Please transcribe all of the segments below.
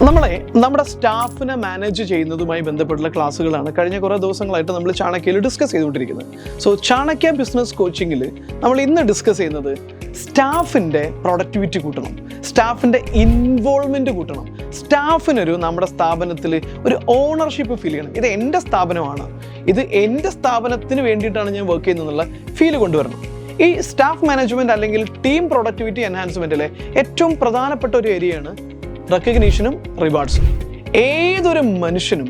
നമ്മളെ നമ്മുടെ സ്റ്റാഫിനെ മാനേജ് ചെയ്യുന്നതുമായി ബന്ധപ്പെട്ടുള്ള ക്ലാസ്സുകളാണ് കഴിഞ്ഞ കുറേ ദിവസങ്ങളായിട്ട് നമ്മൾ ചാണക്യയിൽ ഡിസ്കസ് ചെയ്തുകൊണ്ടിരിക്കുന്നത്. സോ ചാണക്യ ബിസിനസ് കോച്ചിങ്ങിൽ നമ്മൾ ഇന്ന് ഡിസ്കസ് ചെയ്യുന്നത് സ്റ്റാഫിൻ്റെ പ്രൊഡക്ടിവിറ്റി കൂട്ടണം, സ്റ്റാഫിൻ്റെ ഇൻവോൾവ്മെൻറ്റ് കൂട്ടണം, സ്റ്റാഫിനൊരു നമ്മുടെ സ്ഥാപനത്തിൽ ഒരു ഓണർഷിപ്പ് ഫീൽ ചെയ്യണം. ഇത് എൻ്റെ സ്ഥാപനമാണ്, ഇത് എൻ്റെ സ്ഥാപനത്തിന് വേണ്ടിയിട്ടാണ് ഞാൻ വർക്ക് ചെയ്യുന്നതെന്നുള്ള ഫീൽ കൊണ്ടുവരണം. ഈ സ്റ്റാഫ് മാനേജ്മെൻറ്റ് അല്ലെങ്കിൽ ടീം പ്രൊഡക്ടിവിറ്റി എൻഹാൻസ്മെൻറ്റിലെ ഏറ്റവും പ്രധാനപ്പെട്ട ഒരു ഏരിയയാണ് റെക്കഗ്നീഷനും റിവാർഡ്സും. ഏതൊരു മനുഷ്യനും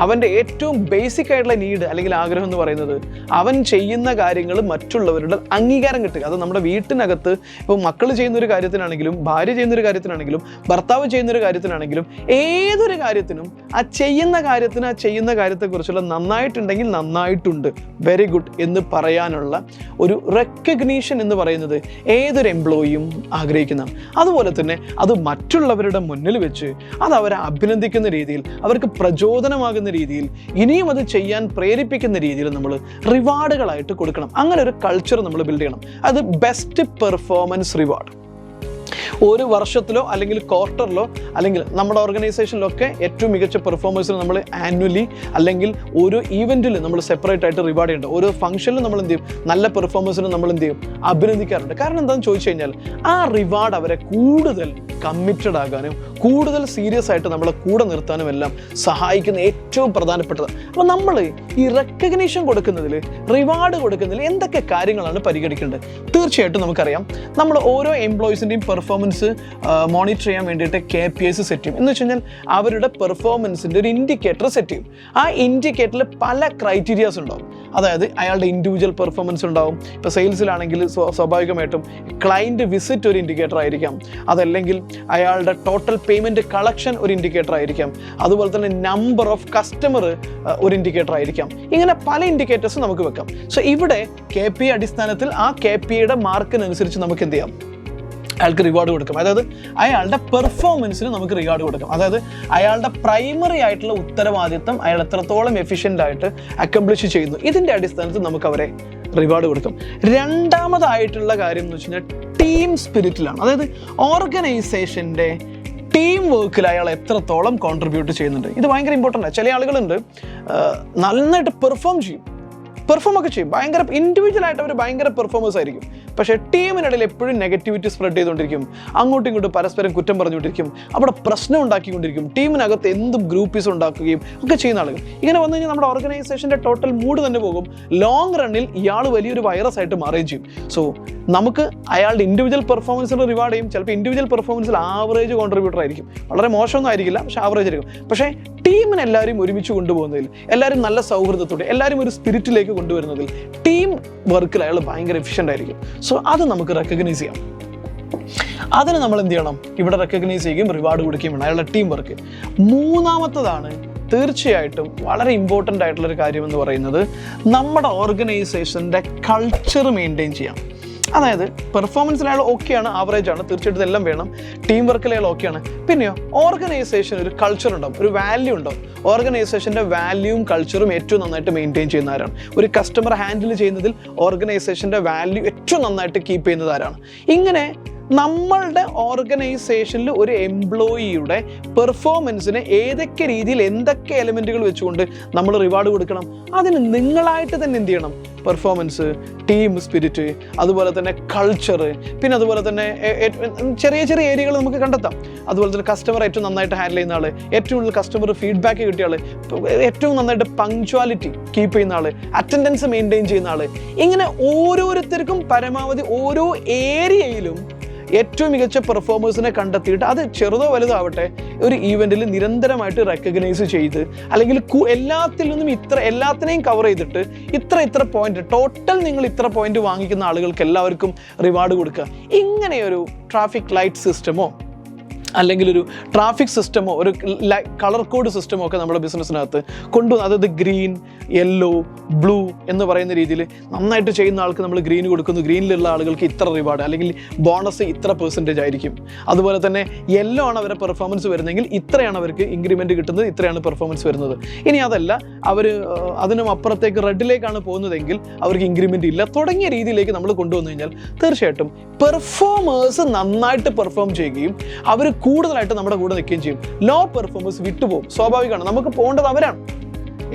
അവൻ്റെ ഏറ്റവും ബേസിക് ആയിട്ടുള്ള നീഡ് അല്ലെങ്കിൽ ആഗ്രഹം എന്ന് പറയുന്നത് അവൻ ചെയ്യുന്ന കാര്യങ്ങൾ മറ്റുള്ളവരുടെ അംഗീകാരം കിട്ടുക. അത് നമ്മുടെ വീട്ടിനകത്ത് ഇപ്പോൾ മക്കൾ ചെയ്യുന്നൊരു കാര്യത്തിനാണെങ്കിലും, ഭാര്യ ചെയ്യുന്നൊരു കാര്യത്തിനാണെങ്കിലും, ഭർത്താവ് ചെയ്യുന്നൊരു കാര്യത്തിനാണെങ്കിലും, ഏതൊരു കാര്യത്തിനും ആ ചെയ്യുന്ന കാര്യത്തെക്കുറിച്ചുള്ള നന്നായിട്ടുണ്ടെങ്കിൽ നന്നായിട്ടുണ്ട്, വെരി ഗുഡ് എന്ന് പറയാനുള്ള ഒരു റെക്കഗ്നീഷൻ എന്ന് പറയുന്നത് ഏതൊരു എംപ്ലോയിയും ആഗ്രഹിക്കുന്നതാണ്. അതുപോലെ തന്നെ അത് മറ്റുള്ളവരുടെ മുന്നിൽ വെച്ച് അത് അവരെ അഭിനന്ദിക്കുന്ന രീതിയിൽ, അവർക്ക് പ്രചോദനമാകുന്ന രീതിയിൽ, ഇനിയും അത് ചെയ്യാൻ പ്രേരിപ്പിക്കുന്ന രീതിയിൽ നമ്മൾ റിവാർഡുകളായിട്ട് കൊടുക്കണം. അങ്ങനെ ഒരു കൾച്ചർ നമ്മൾ ബിൽഡ് ചെയ്യണം. അത് ബെസ്റ്റ് പെർഫോമൻസ് റിവാർഡ്. ഒരു വർഷത്തിലോ അല്ലെങ്കിൽ ക്വാർട്ടറിലോ അല്ലെങ്കിൽ നമ്മുടെ ഓർഗനൈസേഷനിലൊക്കെ ഏറ്റവും മികച്ച പെർഫോമൻസിന് നമ്മൾ ആനുവലി അല്ലെങ്കിൽ ഓരോ ഈവൻറ്റിൽ നമ്മൾ സെപ്പറേറ്റ് ആയിട്ട് റിവാർഡ് ചെയ്യേണ്ട. ഓരോ ഫംഗ്ഷനിലും നമ്മൾ എന്ത് ചെയ്യും, നല്ല പെർഫോമൻസിന് നമ്മൾ എന്ത് ചെയ്യും, അഭിനന്ദിക്കാറുണ്ട്. കാരണം എന്താണെന്ന് ചോദിച്ചു കഴിഞ്ഞാൽ ആ റിവാർഡ് അവരെ കൂടുതൽ കമ്മിറ്റഡ് ആകാനും കൂടുതൽ സീരിയസ് ആയിട്ട് നമ്മളെ കൂടെ നിർത്താനും എല്ലാം സഹായിക്കുന്ന ഏറ്റവും പ്രധാനപ്പെട്ടത്. അപ്പോൾ നമ്മൾ ഈ റെക്കഗ്നീഷൻ കൊടുക്കുന്നതിൽ, റിവാർഡ് കൊടുക്കുന്നതിൽ എന്തൊക്കെ കാര്യങ്ങളാണ് പരിഗണിക്കേണ്ടത്? തീർച്ചയായിട്ടും നമുക്കറിയാം, നമ്മൾ ഓരോ എംപ്ലോയീസിൻ്റെയും പെർഫോമൻസ് മോണിറ്റർ ചെയ്യാൻ വേണ്ടിയിട്ട് KPIs സെറ്റ് ചെയ്യും. എന്ന് വെച്ച് കഴിഞ്ഞാൽ അവരുടെ പെർഫോമൻസിൻ്റെ ഒരു ഇൻഡിക്കേറ്റർ സെറ്റ് ചെയ്യും. ആ ഇൻഡിക്കേറ്ററിൽ പല ക്രൈറ്റീരിയാസ് ഉണ്ടാവും. അതായത് അയാളുടെ ഇൻഡിവിജ്വൽ പെർഫോമൻസ് ഉണ്ടാവും. ഇപ്പോൾ സെയിൽസിലാണെങ്കിൽ സ്വാഭാവികമായിട്ടും ക്ലയൻറ്റ് വിസിറ്റ് ഒരു ഇൻഡിക്കേറ്റർ ആയിരിക്കാം, അതല്ലെങ്കിൽ അയാളുടെ ടോട്ടൽ പേയ്മെൻറ്റ് കളക്ഷൻ ഒരു ഇൻഡിക്കേറ്റർ ആയിരിക്കാം, അതുപോലെ തന്നെ നമ്പർ ഓഫ് കസ്റ്റമർ ഒരു ഇൻഡിക്കേറ്റർ ആയിരിക്കാം. ഇങ്ങനെ പല ഇൻഡിക്കേറ്റേഴ്സും നമുക്ക് വെക്കാം. സോ ഇവിടെ KPI അടിസ്ഥാനത്തിൽ ആ KPIയുടെ മാർക്കിനനുസരിച്ച് നമുക്ക് എന്ത് ചെയ്യാം, അയാൾക്ക് റിവാർഡ് കൊടുക്കാം. അതായത് അയാളുടെ പെർഫോമൻസിന് നമുക്ക് റിവാർഡ് കൊടുക്കാം. അതായത് അയാളുടെ പ്രൈമറി ആയിട്ടുള്ള ഉത്തരവാദിത്തം അയാൾ എത്രത്തോളം എഫിഷ്യൻ്റ് ആയിട്ട് അക്കംപ്ലിഷ് ചെയ്യുന്നു, ഇതിൻ്റെ അടിസ്ഥാനത്തിൽ നമുക്ക് അവരെ റിവാർഡ് കൊടുക്കും. രണ്ടാമതായിട്ടുള്ള കാര്യം എന്ന് വെച്ച് കഴിഞ്ഞാൽ ടീം സ്പിരിറ്റിലാണ്. അതായത് ഓർഗനൈസേഷൻ്റെ ടീം വർക്കിൽ അയാൾ എത്രത്തോളം കോൺട്രിബ്യൂട്ട് ചെയ്യുന്നുണ്ട്. ഇത് ഭയങ്കര ഇമ്പോർട്ടൻ്റ് ആണ്. ചില ആളുകളുണ്ട് നന്നായിട്ട് പെർഫോം ചെയ്യും, ഭയങ്കര ഇൻഡിവിജ്വലായിട്ട് അവർ ഭയങ്കര പെർഫോമൻസ് ആയിരിക്കും. പക്ഷേ ടീമിനിടയിൽ എപ്പോഴും നെഗറ്റിവിറ്റി സ്പ്രെഡ് ചെയ്തുകൊണ്ടിരിക്കും, അങ്ങോട്ടും ഇങ്ങോട്ടും പരസ്പരം കുറ്റം പറഞ്ഞുകൊണ്ടിരിക്കും, അവിടെ പ്രശ്നം ഉണ്ടാക്കിക്കൊണ്ടിരിക്കും, ടീമിനകത്ത് എന്തും ഗ്രൂപ്പീസ് ഉണ്ടാക്കുകയും ഒക്കെ ചെയ്യുന്ന ആളുകൾ. ഇങ്ങനെ വന്നു കഴിഞ്ഞാൽ നമ്മുടെ ഓർഗനൈസേഷൻ്റെ ടോട്ടൽ മൂഡ് തന്നെ പോകും. ലോങ് റണ്ണിൽ ഇയാൾ വലിയൊരു വൈറസ് ആയിട്ട് മാറുകയും ചെയ്യും. സോ നമുക്ക് അയാളുടെ ഇൻഡിവിജ്വൽ പെർഫോമൻസിന് റിവാർഡ് ചെയ്യും. ചിലപ്പോൾ ഇൻഡിവിജ്വൽ പെർഫോമൻസിൽ ആവറേജ് കോൺട്രിബ്യൂട്ടർ ആയിരിക്കും, വളരെ മോശമൊന്നും ആയിരിക്കില്ല, പക്ഷേ ആവറേജ് ആയിരിക്കും. പക്ഷേ ടീമിനെ എല്ലാവരും ഒരുമിച്ച് കൊണ്ടുപോകുന്നതിൽ, എല്ലാവരും നല്ല സൗഹൃദത്തോടെ, എല്ലാവരും ഒരു സ്പിരിറ്റിലേക്ക് കൊണ്ടുവരുന്നതിൽ, ടീം വർക്കിൽ അയാൾ ഭയങ്കര എഫിഷ്യൻ്റ് ആയിരിക്കും. സോ അത് നമുക്ക് റെക്കഗ്നൈസ് ചെയ്യാം. അതിന് നമ്മൾ എന്ത് ചെയ്യണം, ഇവിടെ റെക്കഗ്നൈസ് ചെയ്യുകയും റിവാർഡ് കൊടുക്കുകയും വേണം അയാളുടെ ടീം വർക്ക്. മൂന്നാമത്തതാണ് തീർച്ചയായിട്ടും വളരെ ഇമ്പോർട്ടൻ്റ് ആയിട്ടുള്ളൊരു കാര്യം എന്ന് പറയുന്നത് നമ്മുടെ ഓർഗനൈസേഷൻ്റെ കൾച്ചർ മെയിൻറ്റെയിൻ ചെയ്യാം. അതായത് പെർഫോമൻസിൽ അയാൾ ഓക്കെയാണ്, ആവറേജ് ആണ്, തീർച്ചയായിട്ടും ഇതെല്ലാം വേണം. ടീം വർക്കിൽ അയാൾ ഓക്കെയാണ്. പിന്നെയോ ഓർഗനൈസേഷൻ ഒരു കൾച്ചർ ഉണ്ടാവും, ഒരു വാല്യൂ ഉണ്ടാവും. ഓർഗനൈസേഷൻ്റെ വാല്യൂവും കൾച്ചറും ഏറ്റവും നന്നായിട്ട് മെയിൻറ്റെയിൻ ചെയ്യുന്ന ആരാണ്? ഒരു കസ്റ്റമർ ഹാൻഡിൽ ചെയ്യുന്നതിൽ ഓർഗനൈസേഷൻ്റെ വാല്യൂ ഏറ്റവും നന്നായിട്ട് കീപ്പ് ചെയ്യുന്നത് ആരാണ്? ഇങ്ങനെ നമ്മളുടെ ഓർഗനൈസേഷനിൽ ഒരു എംപ്ലോയിയുടെ പെർഫോമൻസിന് ഏതൊക്കെ രീതിയിൽ എന്തൊക്കെ എലമെൻറ്റുകൾ വെച്ചുകൊണ്ട് നമ്മൾ റിവാർഡ് കൊടുക്കണം, അതിന് നിങ്ങളായിട്ട് തന്നെ എന്ത് ചെയ്യണം, പെർഫോമൻസ്, ടീം സ്പിരിറ്റ്, അതുപോലെ തന്നെ കൾച്ചർ, പിന്നെ അതുപോലെ തന്നെ ചെറിയ ചെറിയ ഏരിയകൾ നമുക്ക് കണ്ടെത്താം. അതുപോലെ തന്നെ കസ്റ്റമർ ഏറ്റവും നന്നായിട്ട് ഹാൻഡിൽ ചെയ്യുന്ന ആൾ, ഏറ്റവും കൂടുതൽ കസ്റ്റമർ ഫീഡ്ബാക്ക് കിട്ടിയ ആൾ, ഏറ്റവും നന്നായിട്ട് പങ്ക്ച്വാലിറ്റി കീപ്പ് ചെയ്യുന്ന ആൾ, അറ്റൻഡൻസ് മെയിൻറ്റെയിൻ ചെയ്യുന്ന ആൾ, ഇങ്ങനെ ഓരോരുത്തർക്കും പരമാവധി ഓരോ ഏരിയയിലും ഏറ്റവും മികച്ച പെർഫോമേഴ്സിനെ കണ്ടെത്തിയിട്ട് അത് ചെറുതോ വലുതോ ആവട്ടെ ഒരു ഈവൻറ്റിൽ നിരന്തരമായിട്ട് റെക്കഗ്നൈസ് ചെയ്ത്, അല്ലെങ്കിൽ എല്ലാത്തിൽ നിന്നും എല്ലാത്തിനെയും കവർ ചെയ്തിട്ട് ഇത്ര പോയിന്റ്, ടോട്ടൽ നിങ്ങൾ ഇത്ര പോയിന്റ് വാങ്ങിക്കുന്ന ആളുകൾക്ക് എല്ലാവർക്കും റിവാർഡ് കൊടുക്കുക. ഇങ്ങനെയൊരു ട്രാഫിക് ലൈറ്റ് സിസ്റ്റമോ അല്ലെങ്കിൽ ഒരു ട്രാഫിക് സിസ്റ്റമോ ഒരു കളർ കോഡ് സിസ്റ്റമോ ഒക്കെ നമ്മുടെ ബിസിനസ്സിനകത്ത് കൊണ്ടുവന്ന്, അതായത് ഗ്രീൻ, യെല്ലോ, ബ്ലൂ എന്ന് പറയുന്ന രീതിയിൽ നന്നായിട്ട് ചെയ്യുന്ന ആൾക്ക് നമ്മൾ ഗ്രീൻ കൊടുക്കുന്നു, ഗ്രീനിലുള്ള ആളുകൾക്ക് ഇത്ര റിവാർഡ് അല്ലെങ്കിൽ ബോണസ് ഇത്ര % ആയിരിക്കും. അതുപോലെ തന്നെ യെല്ലോ ആണ് അവരുടെ പെർഫോമൻസ് വരുന്നതെങ്കിൽ ഇത്രയാണ് അവർക്ക് ഇൻക്രിമെൻറ്റ് കിട്ടുന്നത്, ഇത്രയാണ് പെർഫോമൻസ് വരുന്നത്. ഇനി അതല്ല, അവർ അതിനും അപ്പുറത്തേക്ക് റെഡിലേക്കാണ് പോകുന്നതെങ്കിൽ അവർക്ക് ഇൻക്രിമെൻറ്റ് ഇല്ല, തുടങ്ങിയ രീതിയിലേക്ക് നമ്മൾ കൊണ്ടുവന്നു കഴിഞ്ഞാൽ തീർച്ചയായിട്ടും പെർഫോമേഴ്സ് നന്നായിട്ട് പെർഫോം ചെയ്യുകയും അവർ കൂടുതലായിട്ട് നമ്മുടെ കൂടെ നിൽക്കുകയും ചെയ്യും. ലോ പെർഫോമേഴ്സ് വിട്ടുപോകും, സ്വാഭാവികമാണ്. നമുക്ക് പോകേണ്ടത് അവരാണ്.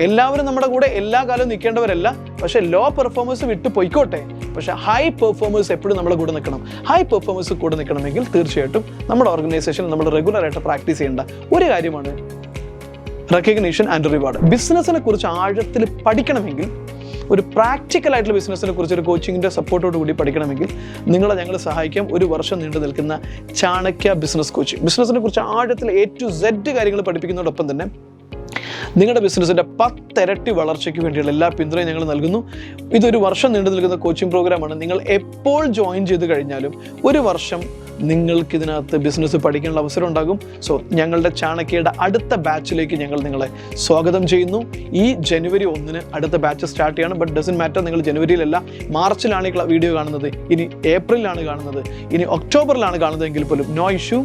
എല്ലാവരും നമ്മുടെ കൂടെ എല്ലാ കാലവും നിൽക്കേണ്ടവരല്ല. പക്ഷേ ലോ പെർഫോമേഴ്സ് വിട്ടു പൊയ്ക്കോട്ടെ, പക്ഷേ ഹൈ പെർഫോമേഴ്സ് എപ്പോഴും നമ്മുടെ കൂടെ നിൽക്കണം. ഹൈ പെർഫോമേഴ്സ് കൂടെ നിൽക്കണമെങ്കിൽ തീർച്ചയായിട്ടും നമ്മുടെ ഓർഗനൈസേഷനിൽ നമ്മൾ റെഗുലറായിട്ട് പ്രാക്ടീസ് ചെയ്യേണ്ട ഒരു കാര്യമാണ് റെക്കഗ്നീഷൻ ആൻഡ് റിവാർഡ്. ബിസിനസ്സിനെ കുറിച്ച് ആഴത്തിൽ പഠിക്കണമെങ്കിൽ, ഒരു പ്രാക്ടിക്കൽ ആയിട്ടുള്ള ബിസിനസ്സിനെ കുറിച്ച് ഒരു കോച്ചിങ്ങിൻ്റെ സപ്പോർട്ടോട് കൂടി പഠിക്കണമെങ്കിൽ ഞങ്ങൾ സഹായിക്കാം. ഒരു വർഷം നീണ്ടു നിൽക്കുന്ന ചാണക്യ ബിസിനസ് കോച്ചിങ്. ബിസിനസ്സിനെ കുറിച്ച് ആഴത്തിൽ A to Z കാര്യങ്ങൾ പഠിപ്പിക്കുന്നതോടൊപ്പം തന്നെ നിങ്ങളുടെ ബിസിനസ്സിൻ്റെ 10 ഇരട്ടി വളർച്ചയ്ക്ക് വേണ്ടിയുള്ള എല്ലാ പിന്തുണയും ഞങ്ങൾ നൽകുന്നു. ഇതൊരു വർഷം നീണ്ടു നിൽക്കുന്ന കോച്ചിങ് പ്രോഗ്രാമാണ്. നിങ്ങൾ എപ്പോൾ ജോയിൻ ചെയ്ത് കഴിഞ്ഞാലും ഒരു വർഷം നിങ്ങൾക്ക് ഇതിനകത്ത് ബിസിനസ് പഠിക്കാനുള്ള അവസരം ഉണ്ടാകും. സോ ഞങ്ങളുടെ ചാണക്യയുടെ അടുത്ത ബാച്ചിലേക്ക് ഞങ്ങൾ നിങ്ങളെ സ്വാഗതം ചെയ്യുന്നു. ഈ ജനുവരി 1 അടുത്ത ബാച്ച് സ്റ്റാർട്ട് ചെയ്യണം. ബട്ട് ഡസൻ മാറ്റർ, നിങ്ങൾ ജനുവരിയിലല്ല മാർച്ചിലാണ് ഈ വീഡിയോ കാണുന്നത്, ഇനി ഏപ്രിലാണ് കാണുന്നത്, ഇനി ഒക്ടോബറിലാണ് കാണുന്നതെങ്കിൽ പോലും നോ ഇഷ്യൂ.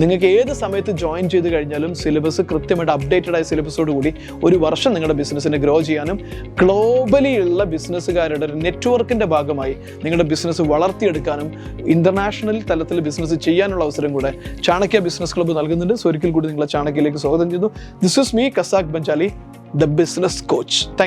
നിങ്ങൾക്ക് ഏത് സമയത്ത് ജോയിൻ ചെയ്ത് കഴിഞ്ഞാലും സിലബസ് കൃത്യമായിട്ട് അപ്ഡേറ്റഡ് ആയ സിലബസോട് കൂടി ഒരു വർഷം നിങ്ങളുടെ ബിസിനസ്സിനെ ഗ്രോ ചെയ്യാനും ഗ്ലോബലി ഉള്ള ബിസിനസ്സുകാരുടെ ഒരു നെറ്റ്വർക്കിൻ്റെ ഭാഗമായി നിങ്ങളുടെ ബിസിനസ് വളർത്തിയെടുക്കാനും ഇന്റർനാഷണൽ തലത്തിൽ ബിസിനസ് ചെയ്യാനുള്ള അവസരം കൂടെ ചാണക്യ ബിസിനസ് ക്ലബ്ബ് നൽകുന്നുണ്ട്. സോ ഒരിക്കൽ കൂടി നിങ്ങളെ ചാണക്യയിലേക്ക് സ്വാഗതം ചെയ്യുന്നു. ദിസ് ഇസ് മീ, കസാഖ് ബഞ്ചാലി, ദ ബിസിനസ് കോച്ച്. താങ്ക്